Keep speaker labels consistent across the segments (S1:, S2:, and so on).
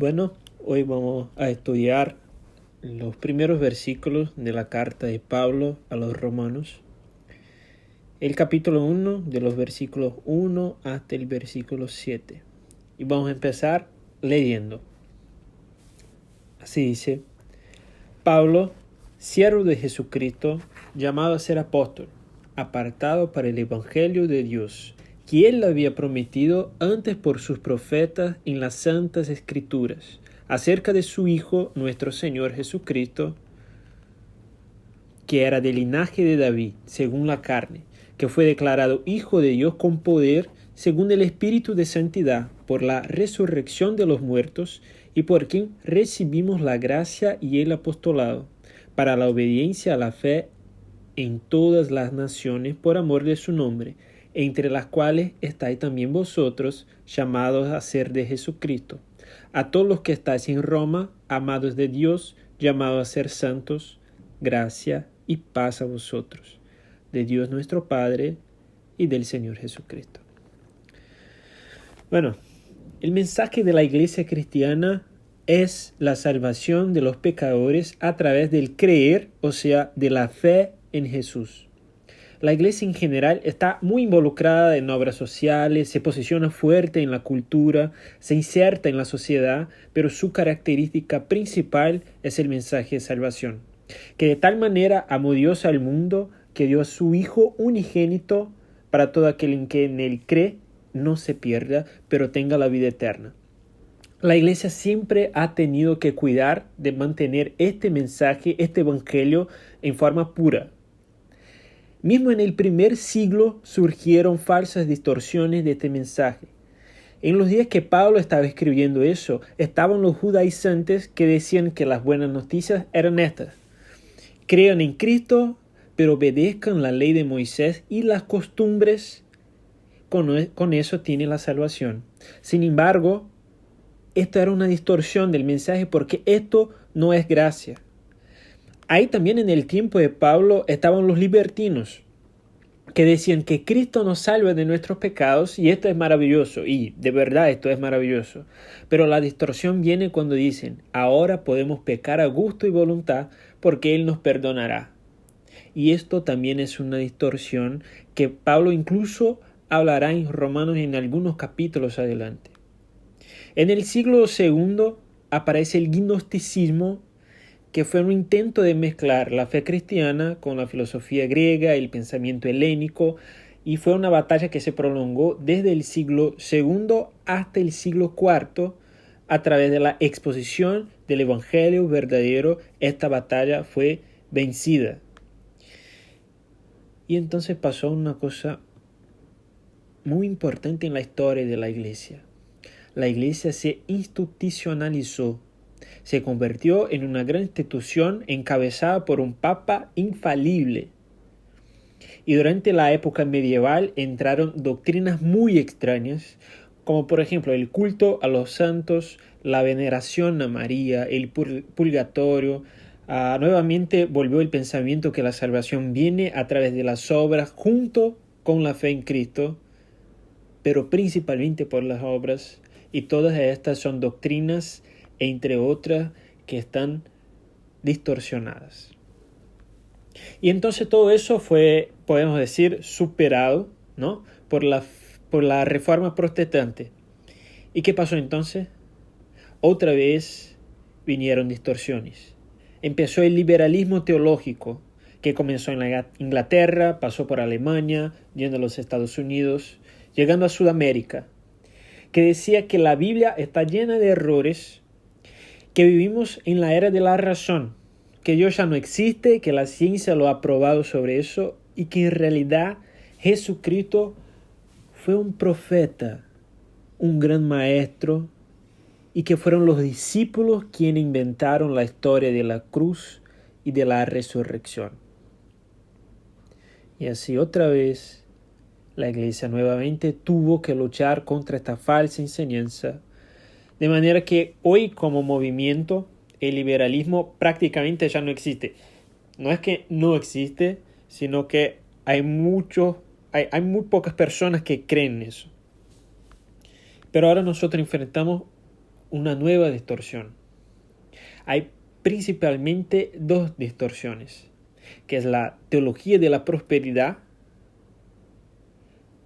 S1: Bueno, hoy vamos a estudiar los primeros versículos de la carta de Pablo a los romanos. El capítulo 1 de los versículos 1 hasta el versículo 7. Y vamos a empezar leyendo. Así dice: Pablo, siervo de Jesucristo, llamado a ser apóstol, apartado para el evangelio de Dios, que él había prometido antes por sus profetas en las santas escrituras, acerca de su Hijo, nuestro Señor Jesucristo, que era del linaje de David, según la carne, que fue declarado Hijo de Dios con poder, según el Espíritu de santidad, por la resurrección de los muertos, y por quien recibimos la gracia y el apostolado, para la obediencia a la fe en todas las naciones por amor de su nombre, entre las cuales estáis también vosotros, llamados a ser de Jesucristo. A todos los que estáis en Roma, amados de Dios, llamados a ser santos, gracia y paz a vosotros, de Dios nuestro Padre y del Señor Jesucristo. Bueno, el mensaje de la iglesia cristiana es la salvación de los pecadores a través del creer, o sea, de la fe en Jesús. La iglesia en general está muy involucrada en obras sociales, se posiciona fuerte en la cultura, se inserta en la sociedad, pero su característica principal es el mensaje de salvación, que de tal manera amó Dios al mundo que dio a su Hijo unigénito para todo aquel en que en él cree no se pierda, pero tenga la vida eterna. La iglesia siempre ha tenido que cuidar de mantener este mensaje, este evangelio, en forma pura. Mismo en el primer siglo surgieron falsas distorsiones de este mensaje. En los días que Pablo estaba escribiendo eso, estaban los judaizantes que decían que las buenas noticias eran estas: crean en Cristo, pero obedezcan la ley de Moisés y las costumbres. Con eso tiene la salvación. Sin embargo, esto era una distorsión del mensaje porque esto no es gracia. Ahí también en el tiempo de Pablo estaban los libertinos, que decían que Cristo nos salva de nuestros pecados y esto es maravilloso, y de verdad esto es maravilloso. Pero la distorsión viene cuando dicen: ahora podemos pecar a gusto y voluntad porque Él nos perdonará. Y esto también es una distorsión que Pablo incluso hablará en Romanos en algunos capítulos adelante. En el siglo II aparece el gnosticismo, que fue un intento de mezclar la fe cristiana con la filosofía griega, el pensamiento helénico, y fue una batalla que se prolongó desde el siglo II hasta el siglo IV a través de la exposición del evangelio verdadero. Esta batalla fue vencida. Y entonces pasó una cosa muy importante en la historia de la iglesia. La iglesia se institucionalizó. Se convirtió en una gran institución encabezada por un papa infalible. Y durante la época medieval entraron doctrinas muy extrañas, como por ejemplo el culto a los santos, la veneración a María, el purgatorio. Nuevamente volvió el pensamiento que la salvación viene a través de las obras junto con la fe en Cristo, pero principalmente por las obras. Y todas estas son doctrinas, entre otras, que están distorsionadas. Y entonces todo eso fue, podemos decir, superado, ¿no?, por la reforma protestante. ¿Y qué pasó entonces? Otra vez vinieron distorsiones. Empezó el liberalismo teológico, que comenzó en la Inglaterra, pasó por Alemania, yendo a los Estados Unidos, llegando a Sudamérica, que decía que la Biblia está llena de errores, que vivimos en la era de la razón, que Dios ya no existe, que la ciencia lo ha probado sobre eso, y que en realidad Jesucristo fue un profeta, un gran maestro, y que fueron los discípulos quienes inventaron la historia de la cruz y de la resurrección. Y así otra vez la iglesia nuevamente tuvo que luchar contra esta falsa enseñanza, de manera que hoy como movimiento el liberalismo prácticamente ya no existe. No es que no existe, sino que hay muy pocas personas que creen eso. Pero ahora nosotros enfrentamos una nueva distorsión. Hay principalmente dos distorsiones, que es la teología de la prosperidad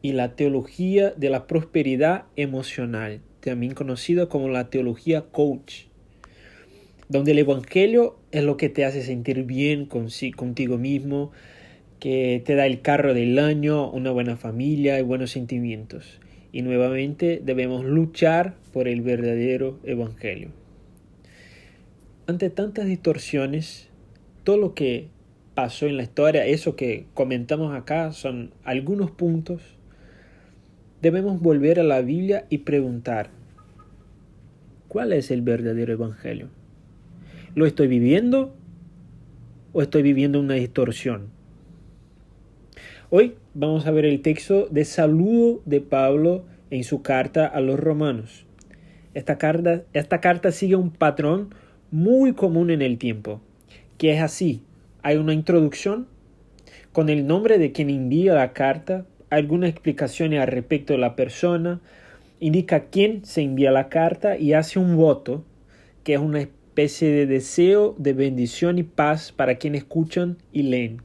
S1: y la teología de la prosperidad emocional, también conocida como la teología coach, donde el evangelio es lo que te hace sentir bien contigo mismo, que te da el carro del año, una buena familia y buenos sentimientos. Y nuevamente debemos luchar por el verdadero evangelio. Ante tantas distorsiones, todo lo que pasó en la historia, eso que comentamos acá, son algunos puntos. Debemos volver a la Biblia y preguntar, ¿cuál es el verdadero evangelio? ¿Lo estoy viviendo o estoy viviendo una distorsión? Hoy vamos a ver el texto de saludo de Pablo en su carta a los romanos. Esta carta sigue un patrón muy común en el tiempo, que es así. Hay una introducción con el nombre de quien envía la carta, algunas explicaciones al respecto de la persona, indica quién se envía la carta y hace un voto, que es una especie de deseo de bendición y paz para quienes escuchan y leen.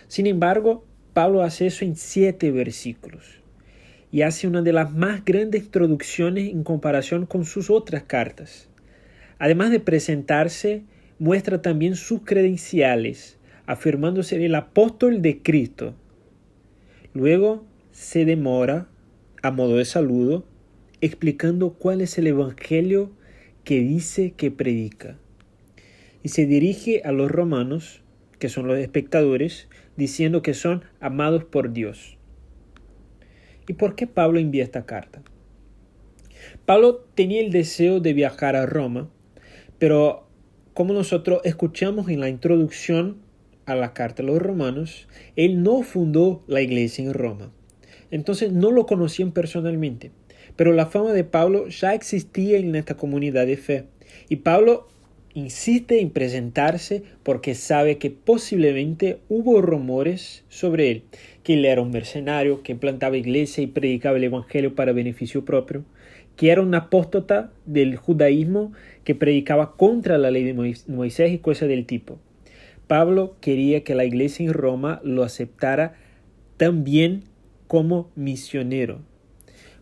S1: Sin embargo, Pablo hace eso en 7 versículos y hace una de las más grandes introducciones en comparación con sus otras cartas. Además de presentarse, muestra también sus credenciales, afirmando ser el apóstol de Cristo. Luego se demora, a modo de saludo, explicando cuál es el evangelio que dice que predica. Y se dirige a los romanos, que son los espectadores, diciendo que son amados por Dios. ¿Y por qué Pablo envía esta carta? Pablo tenía el deseo de viajar a Roma, pero como nosotros escuchamos en la introducción a la carta a los romanos, él no fundó la iglesia en Roma. Entonces no lo conocían personalmente, pero la fama de Pablo ya existía en esta comunidad de fe. Y Pablo insiste en presentarse porque sabe que posiblemente hubo rumores sobre él, que él era un mercenario, que plantaba iglesia y predicaba el evangelio para beneficio propio, que era un apóstata del judaísmo que predicaba contra la ley de Moisés y cosas del tipo. Pablo quería que la iglesia en Roma lo aceptara también como misionero,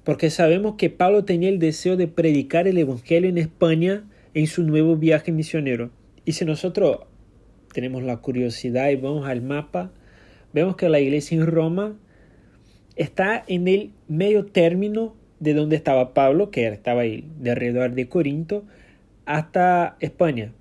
S1: porque sabemos que Pablo tenía el deseo de predicar el evangelio en España en su nuevo viaje misionero. Y si nosotros tenemos la curiosidad y vamos al mapa, vemos que la iglesia en Roma está en el medio término de donde estaba Pablo, que estaba ahí de alrededor de Corinto, hasta España.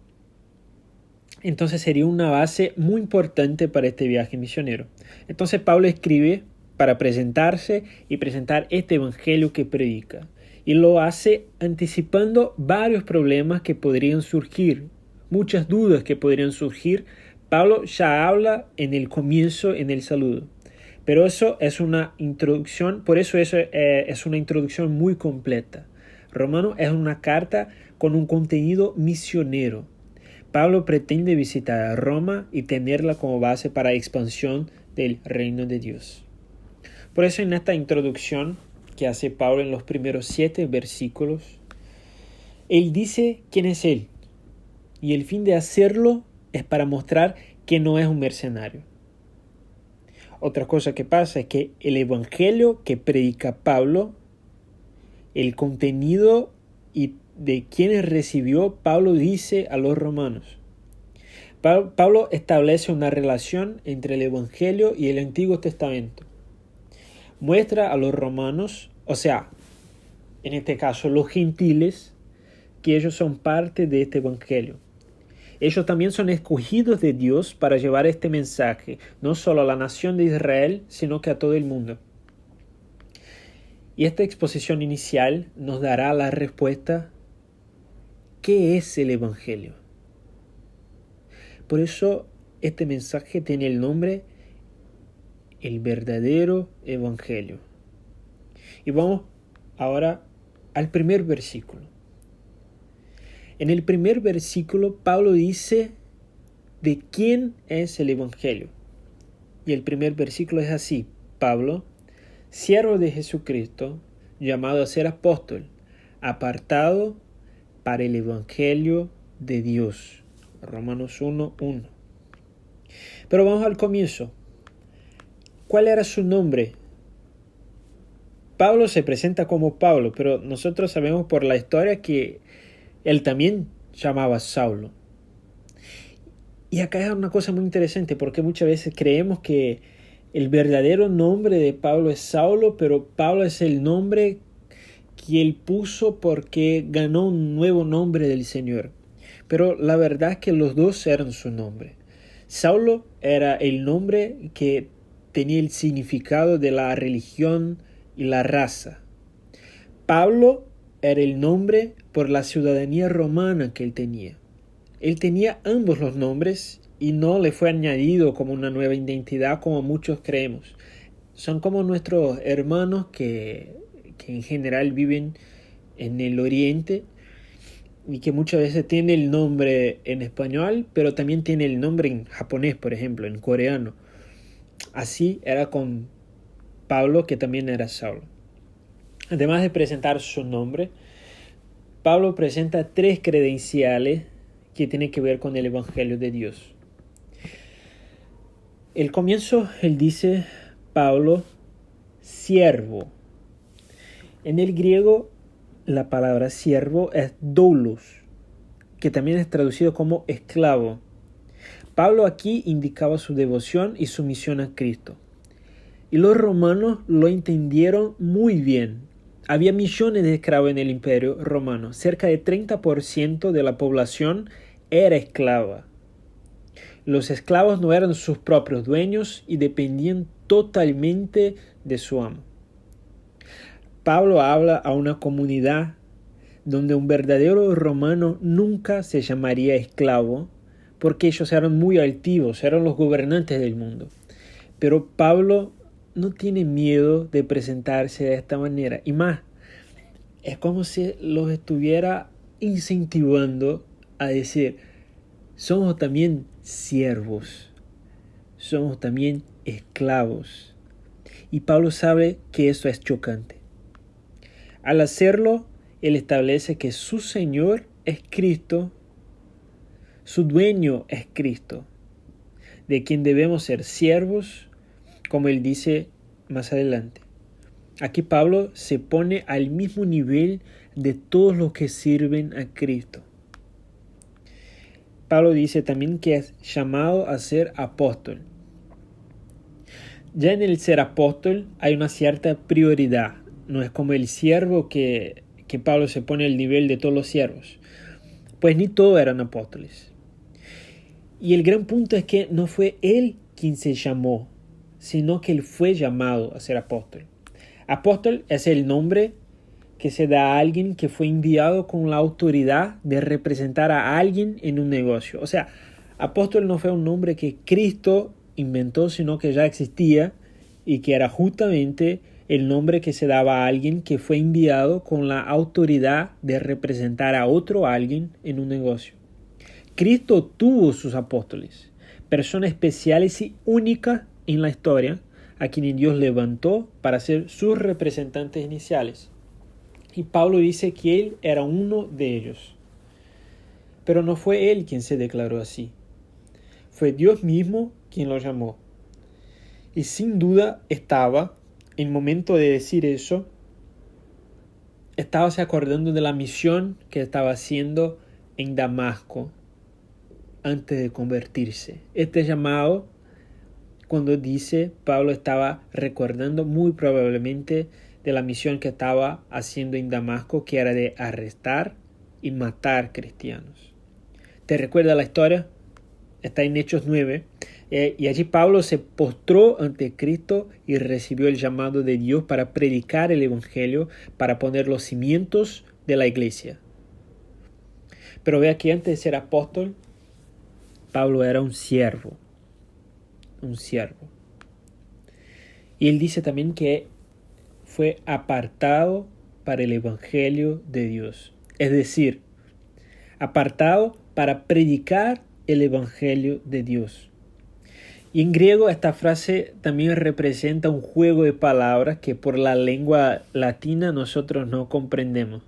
S1: Entonces sería una base muy importante para este viaje misionero. Entonces Pablo escribe para presentarse y presentar este evangelio que predica. Y lo hace anticipando varios problemas que podrían surgir, muchas dudas que podrían surgir. Pablo ya habla en el comienzo, en el saludo. Pero eso es una introducción, por eso es una introducción muy completa. Romano es una carta con un contenido misionero. Pablo pretende visitar a Roma y tenerla como base para la expansión del reino de Dios. Por eso en esta introducción que hace Pablo en los primeros 7 versículos, él dice quién es él. Y el fin de hacerlo es para mostrar que no es un mercenario. Otra cosa que pasa es que el evangelio que predica Pablo, el contenido y de quienes recibió, Pablo dice a los romanos. Pablo establece una relación entre el evangelio y el Antiguo Testamento. Muestra a los romanos, o sea, en este caso los gentiles, que ellos son parte de este evangelio. Ellos también son escogidos de Dios para llevar este mensaje, no solo a la nación de Israel, sino que a todo el mundo. Y esta exposición inicial nos dará la respuesta: ¿qué es el evangelio? Por eso este mensaje tiene el nombre el verdadero evangelio. Y vamos ahora al primer versículo. En el primer versículo, Pablo dice de quién es el evangelio. Y el primer versículo es así: Pablo, siervo de Jesucristo, llamado a ser apóstol, apartado para el Evangelio de Dios. Romanos 1:1. Pero vamos al comienzo. ¿Cuál era su nombre? Pablo se presenta como Pablo, pero nosotros sabemos por la historia que él también llamaba Saulo. Y acá es una cosa muy interesante porque muchas veces creemos que el verdadero nombre de Pablo es Saulo, pero Pablo es el nombre que él puso porque ganó un nuevo nombre del Señor. Pero la verdad es que los dos eran su nombre. Saulo era el nombre que tenía el significado de la religión y la raza. Pablo era el nombre por la ciudadanía romana que él tenía. Él tenía ambos los nombres y no le fue añadido como una nueva identidad como muchos creemos. Son como nuestros hermanos que en general viven en el oriente y que muchas veces tienen el nombre en español, pero también tienen el nombre en japonés, por ejemplo, en coreano. Así era con Pablo, que también era Saulo. Además de presentar su nombre, Pablo presenta 3 credenciales que tienen que ver con el Evangelio de Dios. El comienzo, él dice, Pablo, siervo. En el griego, la palabra siervo es doulos, que también es traducido como esclavo. Pablo aquí indicaba su devoción y sumisión a Cristo. Y los romanos lo entendieron muy bien. Había millones de esclavos en el Imperio Romano. Cerca de 30% de la población era esclava. Los esclavos no eran sus propios dueños y dependían totalmente de su amo. Pablo habla a una comunidad donde un verdadero romano nunca se llamaría esclavo, porque ellos eran muy altivos, eran los gobernantes del mundo. Pero Pablo no tiene miedo de presentarse de esta manera. Y más, es como si los estuviera incentivando a decir, somos también siervos, somos también esclavos. Y Pablo sabe que eso es chocante. Al hacerlo, él establece que su Señor es Cristo, su dueño es Cristo, de quien debemos ser siervos, como él dice más adelante. Aquí Pablo se pone al mismo nivel de todos los que sirven a Cristo. Pablo dice también que es llamado a ser apóstol. Ya en el ser apóstol hay una cierta prioridad. No es como el siervo que Pablo se pone al nivel de todos los siervos. Pues ni todos eran apóstoles. Y el gran punto es que no fue él quien se llamó, sino que él fue llamado a ser apóstol. Apóstol es el nombre que se da a alguien que fue enviado con la autoridad de representar a alguien en un negocio. O sea, apóstol no fue un nombre que Cristo inventó, sino que ya existía y que era justamente el nombre que se daba a alguien que fue enviado con la autoridad de representar a otro alguien en un negocio. Cristo tuvo sus apóstoles, personas especiales y únicas en la historia, a quienes Dios levantó para ser sus representantes iniciales. Y Pablo dice que él era uno de ellos. Pero no fue él quien se declaró así. Fue Dios mismo quien lo llamó. Y sin duda estaba, en el momento de decir eso, estaba se acordando de la misión que estaba haciendo en Damasco antes de convertirse. Este llamado, cuando dice, Pablo estaba recordando muy probablemente de la misión que estaba haciendo en Damasco, que era de arrestar y matar cristianos. ¿Te recuerda la historia? Está en Hechos 9. Y allí Pablo se postró ante Cristo y recibió el llamado de Dios para predicar el Evangelio, para poner los cimientos de la iglesia. Pero vea que antes de ser apóstol, Pablo era un siervo. Un siervo. Y él dice también que fue apartado para el Evangelio de Dios. Es decir, apartado para predicar el Evangelio de Dios. Y en griego esta frase también representa un juego de palabras que por la lengua latina nosotros no comprendemos.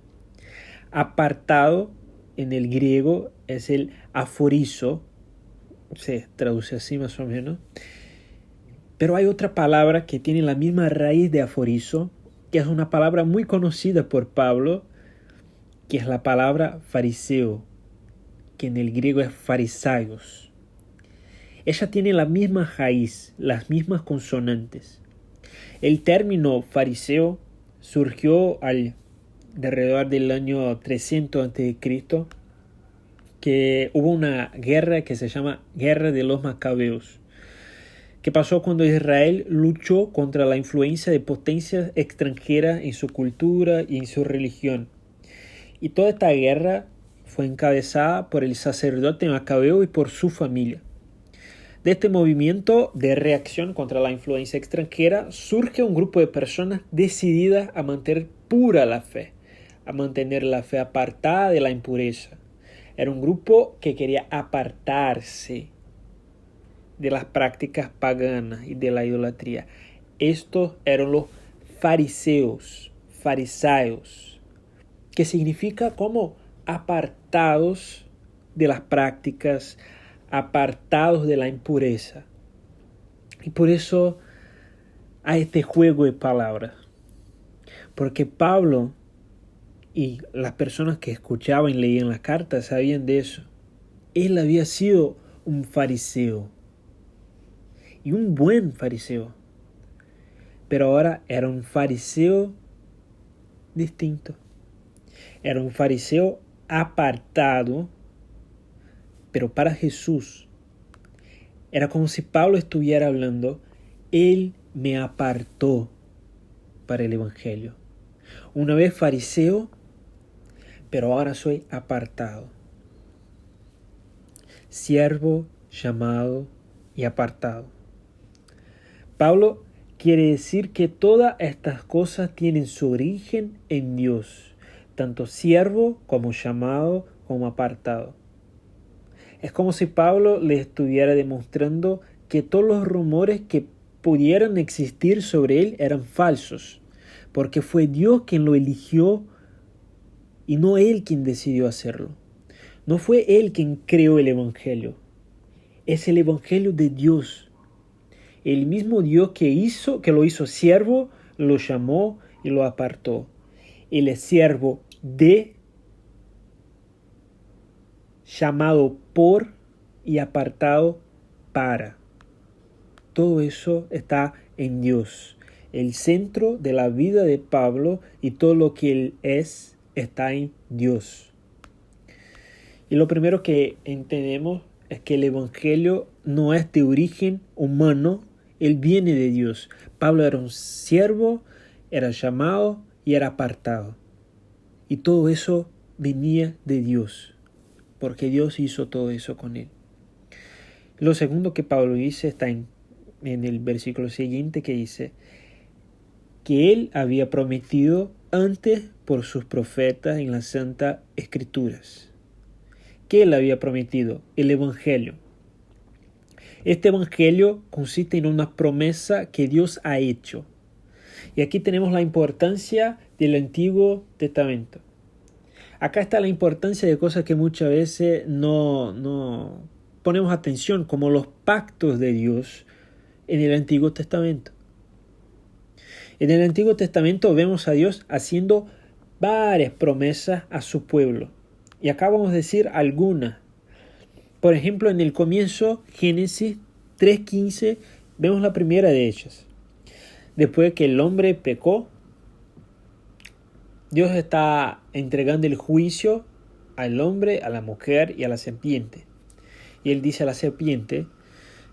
S1: Apartado en el griego es el aforizo, se traduce así más o menos. Pero hay otra palabra que tiene la misma raíz de aforizo, que es una palabra muy conocida por Pablo, que es la palabra fariseo, que en el griego es farisaios. Ella tiene la misma raíz, las mismas consonantes. El término fariseo surgió alrededor del año 300 a.C., que hubo una guerra que se llama Guerra de los Macabeos, que pasó cuando Israel luchó contra la influencia de potencias extranjeras en su cultura y en su religión. Y toda esta guerra fue encabezada por el sacerdote macabeo y por su familia. De este movimiento de reacción contra la influencia extranjera surge un grupo de personas decididas a mantener pura la fe, a mantener la fe apartada de la impureza. Era un grupo que quería apartarse de las prácticas paganas y de la idolatría. Estos eran los fariseos, que significa como apartados de las prácticas, apartados de la impureza. Y por eso hay este juego de palabras. Porque Pablo y las personas que escuchaban y leían las cartas sabían de eso. Él había sido un fariseo. Y un buen fariseo. Pero ahora era un fariseo distinto. Era un fariseo apartado, pero para Jesús. Era como si Pablo estuviera hablando, Él me apartó para el Evangelio. Una vez fariseo, pero ahora soy apartado. Siervo, llamado y apartado. Pablo quiere decir que todas estas cosas tienen su origen en Dios, tanto siervo como llamado como apartado. Es como si Pablo le estuviera demostrando que todos los rumores que pudieran existir sobre él eran falsos, porque fue Dios quien lo eligió y no él quien decidió hacerlo. No fue él quien creó el Evangelio, es el Evangelio de Dios. El mismo Dios que lo hizo siervo, lo llamó y lo apartó. Él es siervo de, llamado por y apartado para. Todo eso está en Dios. El centro de la vida de Pablo y todo lo que él es está en Dios. Y lo primero que entendemos es que el Evangelio no es de origen humano, él viene de Dios. Pablo era un siervo, era llamado y era apartado. Y todo eso venía de Dios, porque Dios hizo todo eso con él. Lo segundo que Pablo dice está en el versículo siguiente, que dice que él había prometido antes por sus profetas en las Santas Escrituras. ¿Qué él había prometido? El Evangelio. Este Evangelio consiste en una promesa que Dios ha hecho. Y aquí tenemos la importancia del Antiguo Testamento. Acá está la importancia de cosas que muchas veces no ponemos atención, como los pactos de Dios en el Antiguo Testamento. En el Antiguo Testamento vemos a Dios haciendo varias promesas a su pueblo. Y acá vamos a decir algunas. Por ejemplo, en el comienzo, Génesis 3:15, vemos la primera de ellas. Después que el hombre pecó, Dios está entregando el juicio al hombre, a la mujer y a la serpiente. Y él dice a la serpiente,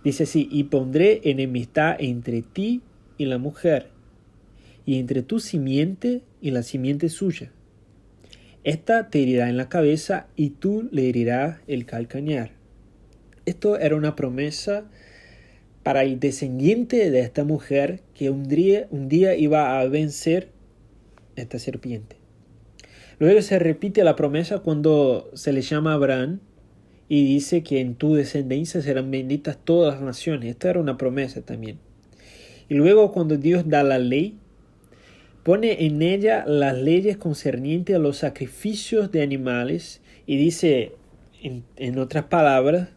S1: dice así: y pondré enemistad entre ti y la mujer, y entre tu simiente y la simiente suya. Esta te herirá en la cabeza y tú le herirás el calcañar. Esto era una promesa para el descendiente de esta mujer que un día iba a vencer esta serpiente. Luego se repite la promesa cuando se le llama a Abraham y dice que en tu descendencia serán benditas todas las naciones. Esta era una promesa también. Y luego cuando Dios da la ley, Pone en ella las leyes concernientes a los sacrificios de animales y dice, en otras palabras,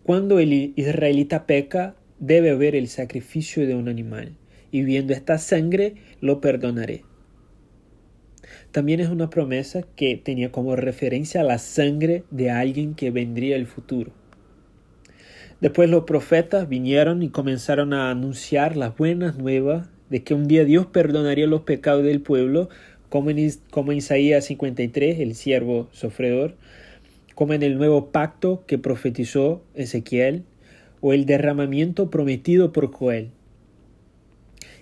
S1: cuando el israelita peca, debe haber el sacrificio de un animal, y viendo esta sangre, lo perdonaré. También es una promesa que tenía como referencia a la sangre de alguien que vendría el futuro. Después los profetas vinieron y comenzaron a anunciar las buenas nuevas de que un día Dios perdonaría los pecados del pueblo, como en Isaías 53, el siervo sofredor, como en el nuevo pacto que profetizó Ezequiel, o el derramamiento prometido por Joel.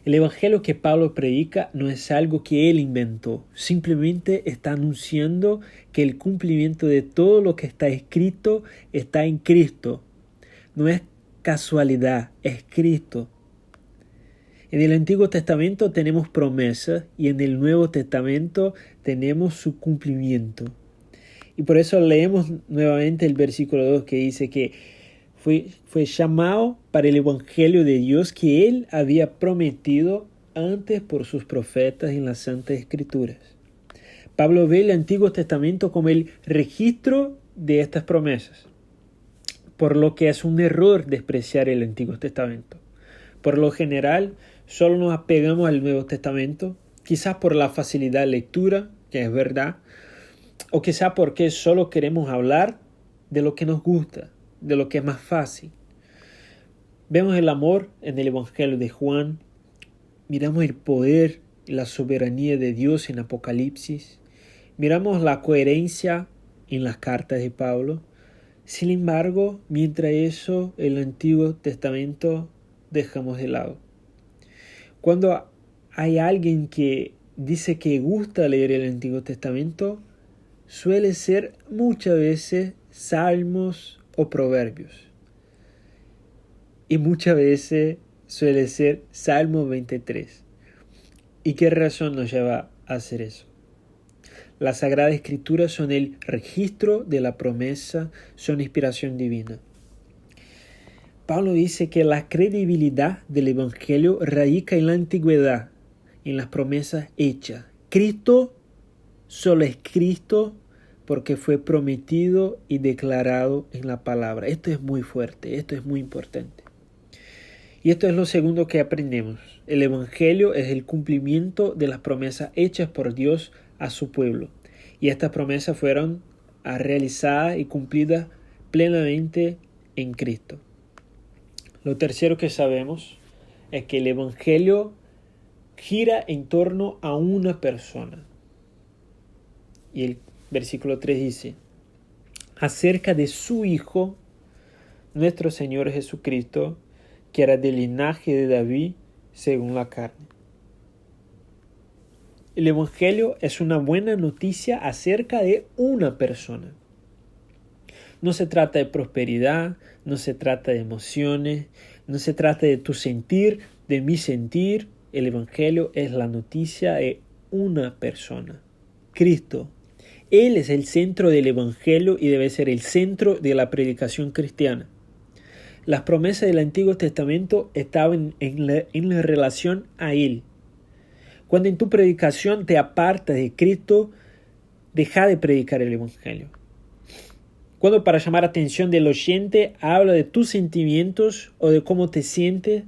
S1: El evangelio que Pablo predica no es algo que él inventó, simplemente está anunciando que el cumplimiento de todo lo que está escrito está en Cristo. No es casualidad, es Cristo. En el Antiguo Testamento tenemos promesas y en el Nuevo Testamento tenemos su cumplimiento. Y por eso leemos nuevamente el versículo 2 que dice que fue llamado para el evangelio de Dios que él había prometido antes por sus profetas en las Santas Escrituras. Pablo ve el Antiguo Testamento como el registro de estas promesas, por lo que es un error despreciar el Antiguo Testamento. Por lo general, solo nos apegamos al Nuevo Testamento, quizás por la facilidad de lectura, que es verdad, o quizás porque solo queremos hablar de lo que nos gusta, de lo que es más fácil. Vemos el amor en el Evangelio de Juan, miramos el poder y la soberanía de Dios en Apocalipsis, miramos la coherencia en las cartas de Pablo. Sin embargo, mientras eso, el Antiguo Testamento dejamos de lado. Cuando hay alguien que dice que gusta leer el Antiguo Testamento, suele ser muchas veces Salmos o Proverbios. Y muchas veces suele ser Salmo 23. ¿Y qué razón nos lleva a hacer eso? Las Sagradas Escrituras son el registro de la promesa, son inspiración divina. Pablo dice que la credibilidad del Evangelio radica en la antigüedad, en las promesas hechas. Cristo solo es Cristo porque fue prometido y declarado en la palabra. Esto es muy fuerte, esto es muy importante. Y esto es lo segundo que aprendemos. El Evangelio es el cumplimiento de las promesas hechas por Dios a su pueblo. Y estas promesas fueron realizadas y cumplidas plenamente en Cristo. Lo tercero que sabemos es que el Evangelio gira en torno a una persona. Y el versículo 3 dice, acerca de su Hijo, nuestro Señor Jesucristo, que era del linaje de David según la carne. El Evangelio es una buena noticia acerca de una persona. No se trata de prosperidad, no se trata de emociones, no se trata de tu sentir, de mi sentir. El Evangelio es la noticia de una persona, Cristo. Él es el centro del Evangelio y debe ser el centro de la predicación cristiana. Las promesas del Antiguo Testamento estaban en la relación a Él. Cuando en tu predicación te apartas de Cristo, deja de predicar el Evangelio. Cuando para llamar la atención del oyente habla de tus sentimientos o de cómo te sientes,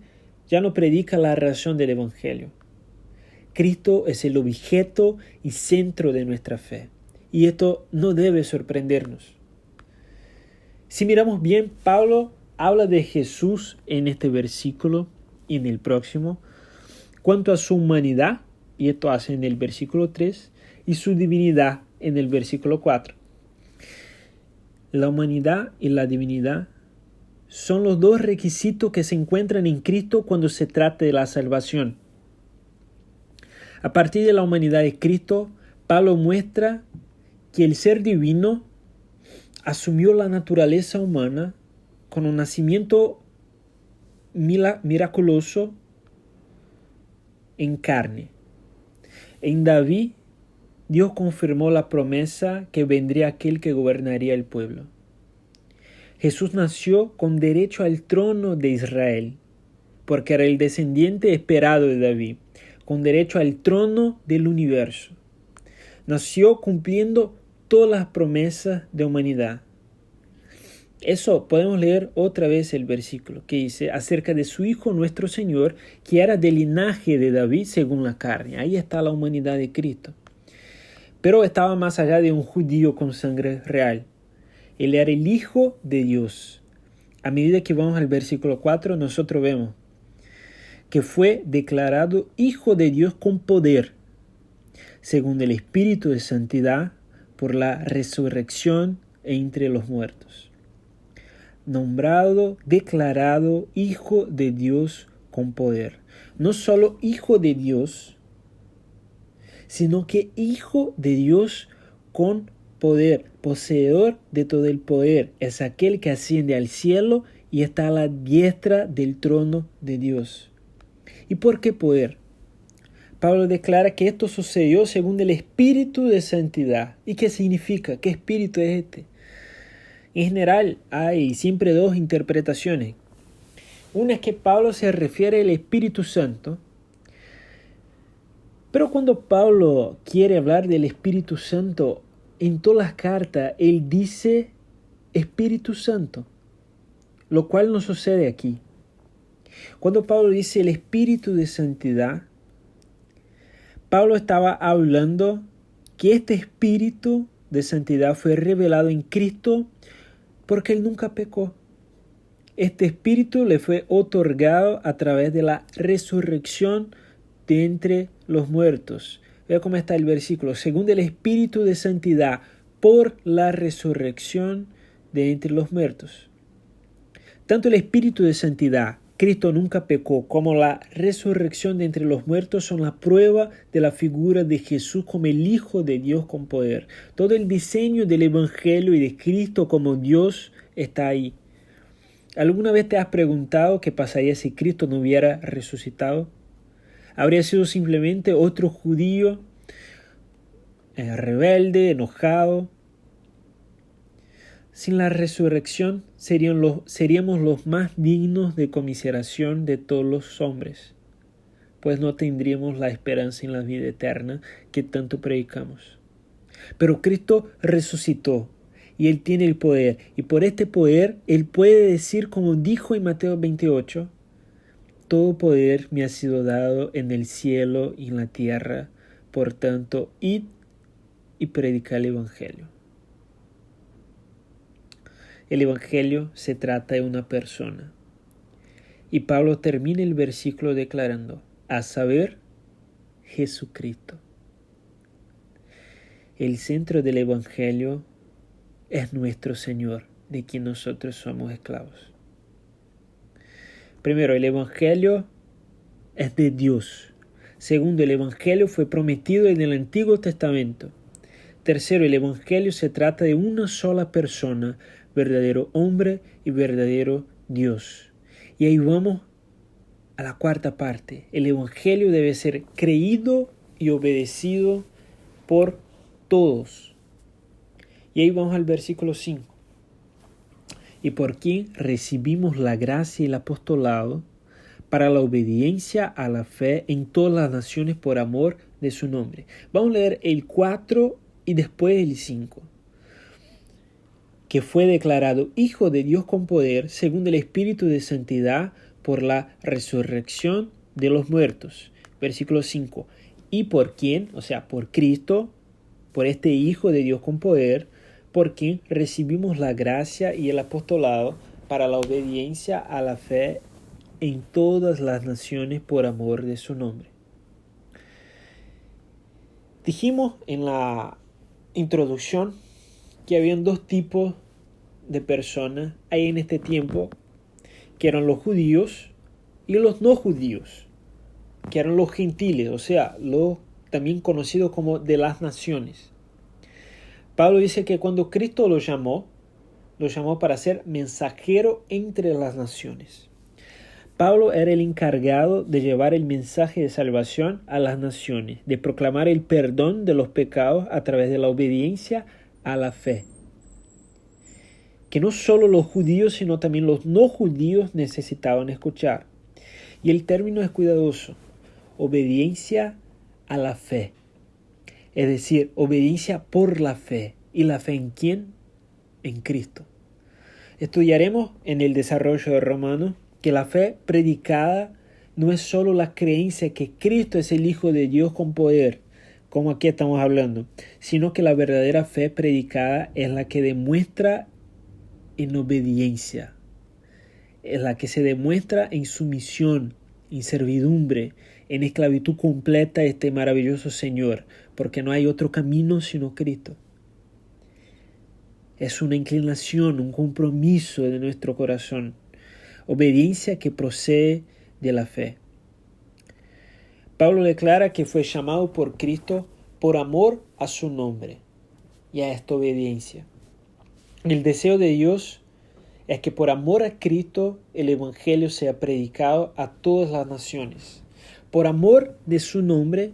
S1: ya no predica la razón del Evangelio. Cristo es el objeto y centro de nuestra fe. Y esto no debe sorprendernos. Si miramos bien, Pablo habla de Jesús en este versículo y en el próximo, cuanto a su humanidad, y esto hace en el versículo 3, y su divinidad en el versículo 4. La humanidad y la divinidad son los dos requisitos que se encuentran en Cristo cuando se trata de la salvación. A partir de la humanidad de Cristo, Pablo muestra que el ser divino asumió la naturaleza humana con un nacimiento miraculoso en carne. En David, Dios confirmó la promesa que vendría aquel que gobernaría el pueblo. Jesús nació con derecho al trono de Israel, porque era el descendiente esperado de David, con derecho al trono del universo. Nació cumpliendo todas las promesas de humanidad. Eso podemos leer otra vez el versículo que dice acerca de su Hijo nuestro Señor, que era del linaje de David según la carne. Ahí está la humanidad de Cristo. Pero estaba más allá de un judío con sangre real. Él era el Hijo de Dios. A medida que vamos al versículo 4, nosotros vemos que fue declarado Hijo de Dios con poder, según el Espíritu de Santidad, por la resurrección entre los muertos. Nombrado, declarado Hijo de Dios con poder. No solo Hijo de Dios, sino que Hijo de Dios con poder, poseedor de todo el poder. Es aquel que asciende al cielo y está a la diestra del trono de Dios. ¿Y por qué poder? Pablo declara que esto sucedió según el Espíritu de Santidad. ¿Y qué significa? ¿Qué espíritu es este? En general hay siempre dos interpretaciones. Una es que Pablo se refiere al Espíritu Santo, pero cuando Pablo quiere hablar del Espíritu Santo, en todas las cartas él dice Espíritu Santo, lo cual no sucede aquí. Cuando Pablo dice el Espíritu de Santidad, Pablo estaba hablando que este Espíritu de Santidad fue revelado en Cristo porque Él nunca pecó. Este Espíritu le fue otorgado a través de la resurrección de entre los muertos. Vea cómo está el versículo. Según el Espíritu de Santidad, por la resurrección de entre los muertos. Tanto el Espíritu de Santidad, Cristo nunca pecó, como la resurrección de entre los muertos son la prueba de la figura de Jesús como el Hijo de Dios con poder. Todo el diseño del Evangelio y de Cristo como Dios está ahí. ¿Alguna vez te has preguntado qué pasaría si Cristo no hubiera resucitado? ¿Habría sido simplemente otro judío rebelde, enojado? Sin la resurrección seríamos los más dignos de conmiseración de todos los hombres, pues no tendríamos la esperanza en la vida eterna que tanto predicamos. Pero Cristo resucitó y Él tiene el poder, y por este poder Él puede decir, como dijo en Mateo 28, todo poder me ha sido dado en el cielo y en la tierra, por tanto, id y predicad el Evangelio. El Evangelio se trata de una persona. Y Pablo termina el versículo declarando, a saber, Jesucristo. El centro del Evangelio es nuestro Señor, de quien nosotros somos esclavos. Primero, el Evangelio es de Dios. Segundo, el Evangelio fue prometido en el Antiguo Testamento. Tercero, el Evangelio se trata de una sola persona, verdadero hombre y verdadero Dios. Y ahí vamos a la cuarta parte. El Evangelio debe ser creído y obedecido por todos. Y ahí vamos al versículo 5. Y por quien recibimos la gracia y el apostolado para la obediencia a la fe en todas las naciones por amor de su nombre. Vamos a leer el 4 y después el 5. Que fue declarado Hijo de Dios con poder, según el Espíritu de Santidad, por la resurrección de los muertos. Versículo 5. Y por quien, o sea, por Cristo, por este Hijo de Dios con poder, por quien recibimos la gracia y el apostolado para la obediencia a la fe en todas las naciones por amor de su nombre. Dijimos en la introducción que habían dos tipos de personas ahí en este tiempo, que eran los judíos y los no judíos, que eran los gentiles, o sea, los también conocidos como de las naciones. Pablo dice que cuando Cristo lo llamó para ser mensajero entre las naciones. Pablo era el encargado de llevar el mensaje de salvación a las naciones, de proclamar el perdón de los pecados a través de la obediencia a la fe. Que no solo los judíos, sino también los no judíos necesitaban escuchar. Y el término es cuidadoso. obediencia a la fe. Es decir, obediencia por la fe. ¿Y la fe en quién? En Cristo. Estudiaremos en el desarrollo de Romanos que la fe predicada no es solo la creencia que Cristo es el Hijo de Dios con poder, como aquí estamos hablando, sino que la verdadera fe predicada es la que demuestra en obediencia, es la que se demuestra en sumisión, en servidumbre, en esclavitud completa a este maravilloso Señor, porque no hay otro camino sino Cristo. Es una inclinación, un compromiso de nuestro corazón, obediencia que procede de la fe. Pablo declara que fue llamado por Cristo por amor a su nombre y a esta obediencia. El deseo de Dios es que por amor a Cristo el Evangelio sea predicado a todas las naciones. Por amor de su nombre,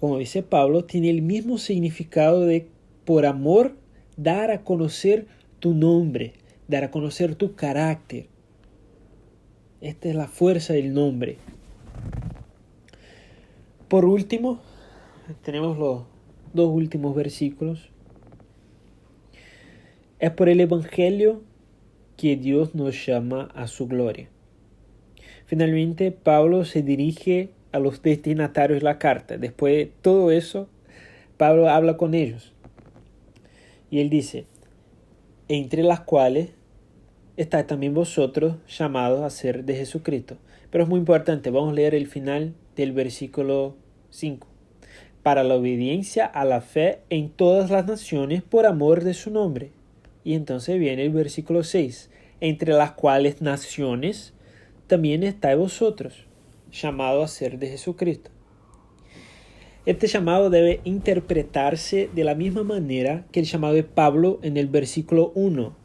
S1: como dice Pablo, tiene el mismo significado de por amor dar a conocer tu nombre, dar a conocer tu carácter. Esta es la fuerza del nombre. Por último, tenemos los dos últimos versículos. Es por el Evangelio que Dios nos llama a su gloria. Finalmente, Pablo se dirige a los destinatarios de la carta. Después de todo eso, Pablo habla con ellos. Y él dice, entre las cuales estáis también vosotros llamados a ser de Jesucristo. Pero es muy importante, vamos a leer el final del versículo 5. Para la obediencia a la fe en todas las naciones por amor de su nombre. Y entonces viene el versículo 6. Entre las cuales naciones también estáis vosotros, llamados a ser de Jesucristo. Este llamado debe interpretarse de la misma manera que el llamado de Pablo en el versículo 1.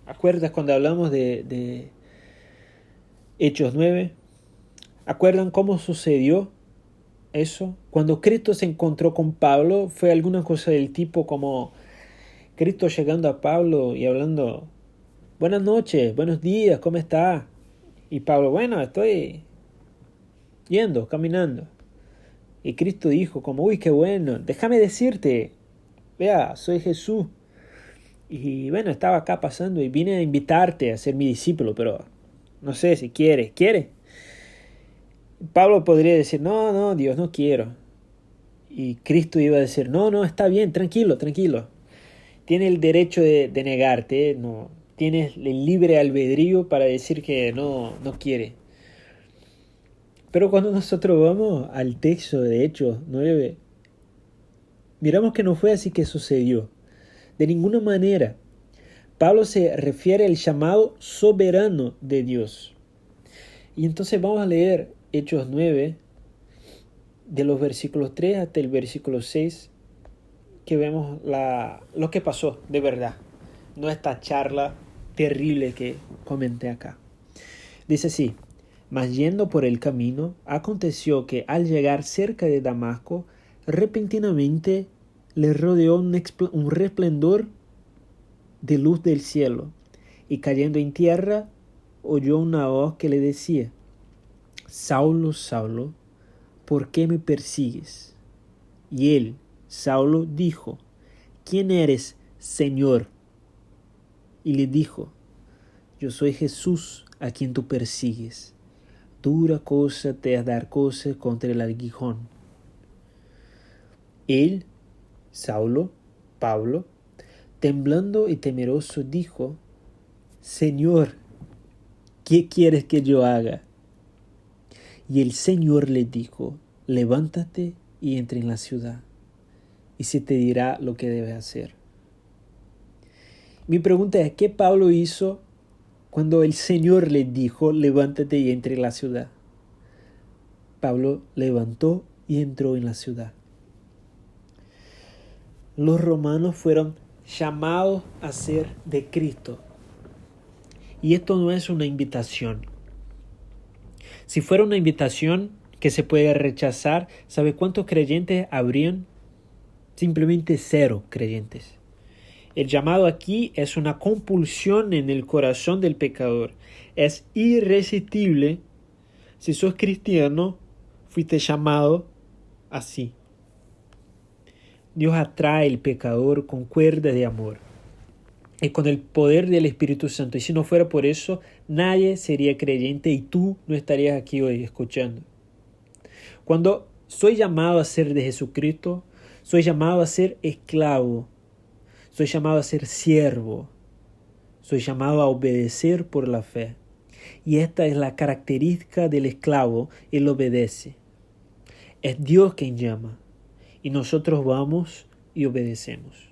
S1: ¿Acuerdas cuando hablamos de Hechos 9? ¿Acuerdan cómo sucedió eso? Cuando Cristo se encontró con Pablo, fue alguna cosa del tipo como Cristo llegando a Pablo y hablando, buenas noches, buenos días, ¿cómo está? Y Pablo, bueno, estoy yendo, caminando. Y Cristo dijo como, uy, qué bueno, déjame decirte, vea, soy Jesús. Y bueno, estaba acá pasando y vine a invitarte a ser mi discípulo, pero no sé si ¿quiere? Pablo podría decir, no, Dios, no quiero. Y Cristo iba a decir, no, está bien, tranquilo. Tiene el derecho de negarte, no, tienes el libre albedrío para decir que no quiere. Pero cuando nosotros vamos al texto de Hechos 9, miramos que no fue así que sucedió. De ninguna manera. Pablo se refiere al llamado soberano de Dios. Y entonces vamos a leer Hechos 9, de los versículos 3 hasta el versículo 6, que vemos lo que pasó de verdad. No esta charla terrible que comenté acá. Dice así, mas yendo por el camino, aconteció que al llegar cerca de Damasco, repentinamente le rodeó un resplandor de luz del cielo, y cayendo en tierra, oyó una voz que le decía, Saulo, Saulo, ¿por qué me persigues? Y él, Saulo, dijo, ¿quién eres, Señor? Y le dijo, yo soy Jesús a quien tú persigues. Dura cosa te es dar cosas contra el aguijón. Él, Saulo, Pablo, temblando y temeroso, dijo, Señor, ¿qué quieres que yo haga? Y el Señor le dijo, levántate y entra en la ciudad, y se te dirá lo que debes hacer. Mi pregunta es, ¿qué Pablo hizo cuando el Señor le dijo, levántate y entra en la ciudad? Pablo levantó y entró en la ciudad. Los romanos fueron llamados a ser de Cristo. Y esto no es una invitación. Si fuera una invitación que se puede rechazar, ¿sabe cuántos creyentes habrían? Simplemente 0 creyentes. El llamado aquí es una compulsión en el corazón del pecador. Es irresistible. Si sos cristiano, fuiste llamado así. Dios atrae al pecador con cuerdas de amor y con el poder del Espíritu Santo. Y si no fuera por eso, nadie sería creyente y tú no estarías aquí hoy escuchando. Cuando soy llamado a ser de Jesucristo, soy llamado a ser esclavo, soy llamado a ser siervo, soy llamado a obedecer por la fe. Y esta es la característica del esclavo, él obedece. Es Dios quien llama y nosotros vamos y obedecemos.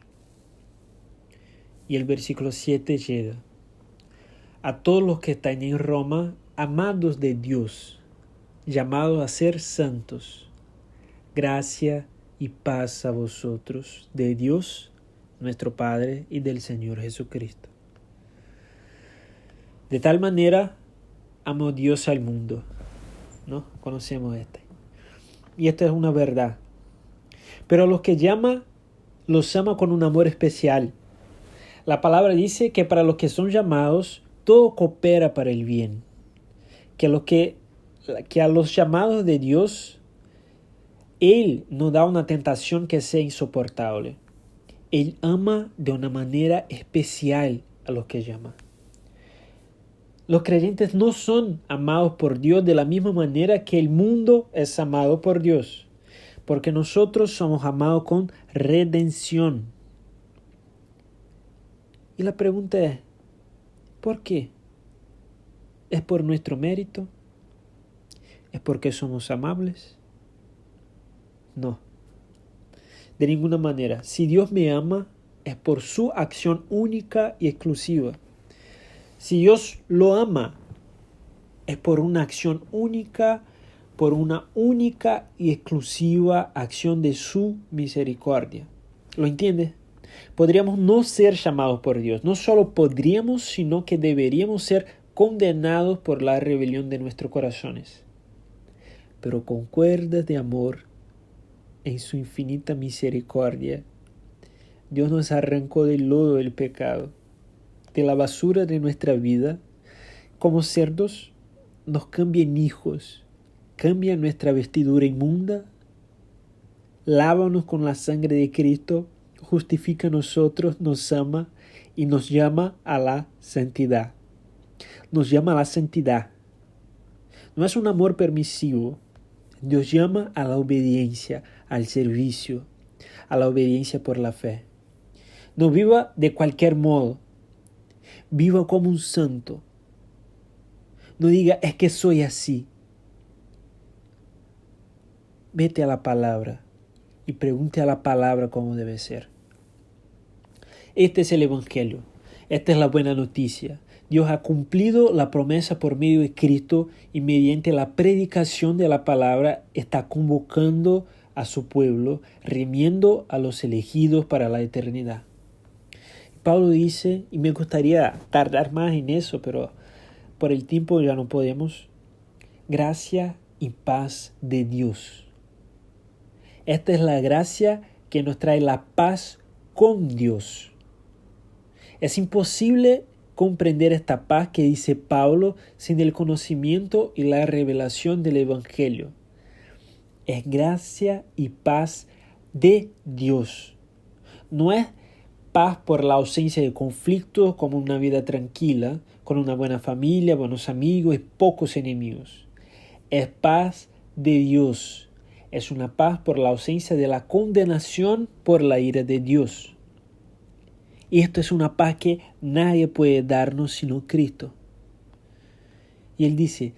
S1: Y el versículo 7 llega. A todos los que están en Roma, amados de Dios, llamados a ser santos, gracia y paz a vosotros, de Dios, nuestro Padre, y del Señor Jesucristo. De tal manera amó Dios al mundo, ¿no? Conocemos este. Y esta es una verdad. Pero a los que llama, los ama con un amor especial. La palabra dice que para los que son llamados, todo coopera para el bien. Que a los llamados de Dios, Él no da una tentación que sea insoportable. Él ama de una manera especial a los que llama. Los creyentes no son amados por Dios de la misma manera que el mundo es amado por Dios, porque nosotros somos amados con redención. Y la pregunta es, ¿por qué? ¿Es por nuestro mérito? ¿Es porque somos amables? No. De ninguna manera. Si Dios me ama, es por su acción única y exclusiva. Si Dios lo ama, es por una acción única, por una única y exclusiva acción de su misericordia. ¿Lo entiendes? Podríamos no ser llamados por Dios. No solo podríamos, sino que deberíamos ser condenados por la rebelión de nuestros corazones. Pero con cuerdas de amor, en su infinita misericordia, Dios nos arrancó del lodo del pecado, de la basura de nuestra vida. Como cerdos, nos cambia en hijos, cambia nuestra vestidura inmunda, lávanos con la sangre de Cristo, justifica a nosotros, nos ama y nos llama a la santidad. Nos llama a la santidad. No es un amor permisivo. Dios llama a la obediencia, al servicio, a la obediencia por la fe. No viva de cualquier modo. Viva como un santo. No diga, es que soy así. Vete a la palabra y pregunte a la palabra cómo debe ser. Este es el Evangelio. Esta es la buena noticia. Dios ha cumplido la promesa por medio de Cristo y mediante la predicación de la palabra está convocando a su pueblo, remiendo a los elegidos para la eternidad. Pablo dice, y me gustaría tardar más en eso, pero por el tiempo ya no podemos, gracia y paz de Dios. Esta es la gracia que nos trae la paz con Dios. Es imposible comprender esta paz que dice Pablo sin el conocimiento y la revelación del Evangelio. Es gracia y paz de Dios. No es paz por la ausencia de conflictos, como una vida tranquila, con una buena familia, buenos amigos y pocos enemigos. Es paz de Dios. Es una paz por la ausencia de la condenación por la ira de Dios. Y esto es una paz que nadie puede darnos sino Cristo. Y Él dice,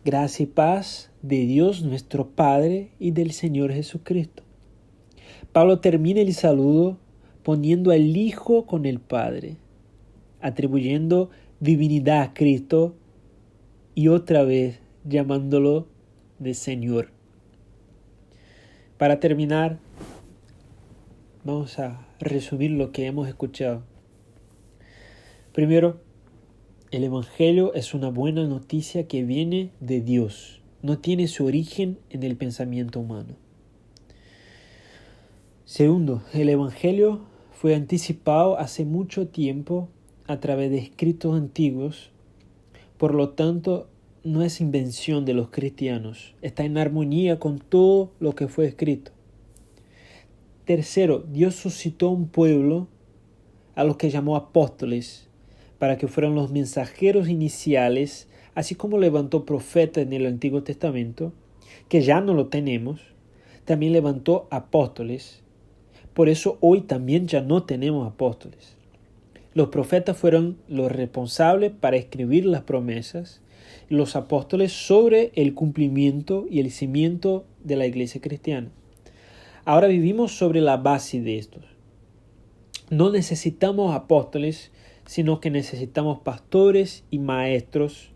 S1: gracia y paz de Dios nuestro Padre y del Señor Jesucristo. Pablo termina el saludo poniendo al Hijo con el Padre, atribuyendo divinidad a Cristo y otra vez llamándolo de Señor. Para terminar, vamos a resumir lo que hemos escuchado. Primero, el Evangelio es una buena noticia que viene de Dios. No tiene su origen en el pensamiento humano. Segundo, el Evangelio fue anticipado hace mucho tiempo a través de escritos antiguos. Por lo tanto, no es invención de los cristianos, está en armonía con todo lo que fue escrito. Tercero, Dios suscitó un pueblo a los que llamó apóstoles, para que fueran los mensajeros iniciales, así como levantó profetas en el Antiguo Testamento, que ya no lo tenemos, también levantó apóstoles. Por eso hoy también ya no tenemos apóstoles. Los profetas fueron los responsables para escribir las promesas, y los apóstoles sobre el cumplimiento y el cimiento de la iglesia cristiana. Ahora vivimos sobre la base de estos. No necesitamos apóstoles, sino que necesitamos pastores y maestros,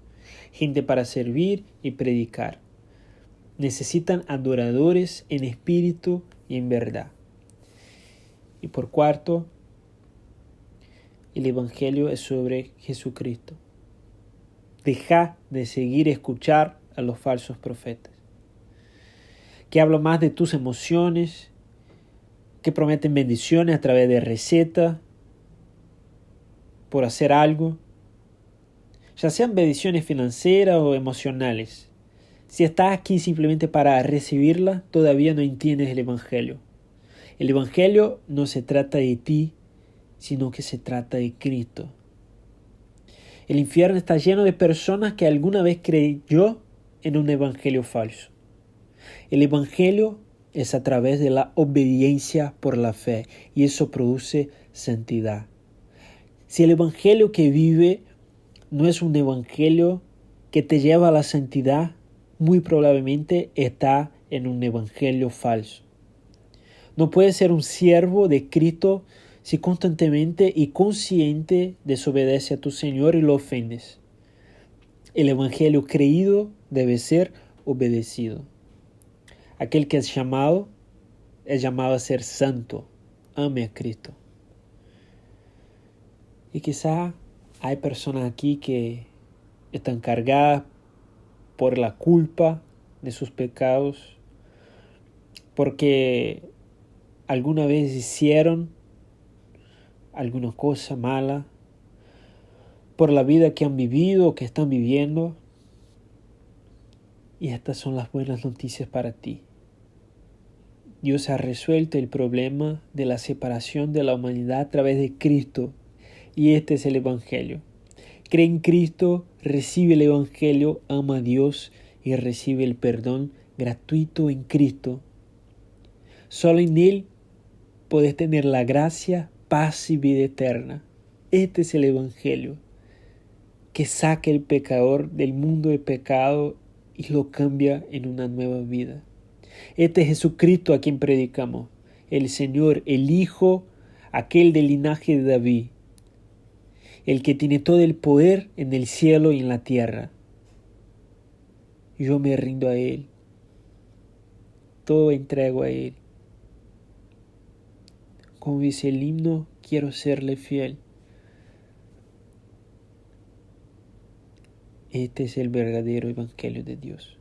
S1: gente para servir y predicar. Necesitan adoradores en espíritu y en verdad. Y por cuarto, el Evangelio es sobre Jesucristo. Deja de seguir escuchar a los falsos profetas, que hablan más de tus emociones, que prometen bendiciones a través de recetas, por hacer algo, ya sean bendiciones financieras o emocionales. Si estás aquí simplemente para recibirla, todavía no entiendes el Evangelio. El Evangelio no se trata de ti, sino que se trata de Cristo. El infierno está lleno de personas que alguna vez creyó en un evangelio falso. El evangelio es a través de la obediencia por la fe, y eso produce santidad. Si el evangelio que vive no es un evangelio que te lleva a la santidad, muy probablemente está en un evangelio falso. No puedes ser un siervo de Cristo si constantemente y consciente desobedece a tu Señor y lo ofendes. El evangelio creído debe ser obedecido. Aquel que es llamado a ser santo. Ame a Cristo. Y quizá hay personas aquí que están cargadas por la culpa de sus pecados, porque alguna vez hicieron alguna cosa mala, por la vida que han vivido o que están viviendo. Y estas son las buenas noticias para ti. Dios ha resuelto el problema de la separación de la humanidad a través de Cristo, y este es el Evangelio. Cree en Cristo, recibe el Evangelio, ama a Dios y recibe el perdón gratuito en Cristo. Solo en Él puedes tener la gracia, paz y vida eterna. Este es el Evangelio, que saca el pecador del mundo de pecado y lo cambia en una nueva vida. Este es Jesucristo a quien predicamos, el Señor, el Hijo, aquel del linaje de David, el que tiene todo el poder en el cielo y en la tierra. Yo me rindo a Él, todo entrego a Él. Como dice el himno, quiero serle fiel. Este es el verdadero Evangelio de Dios.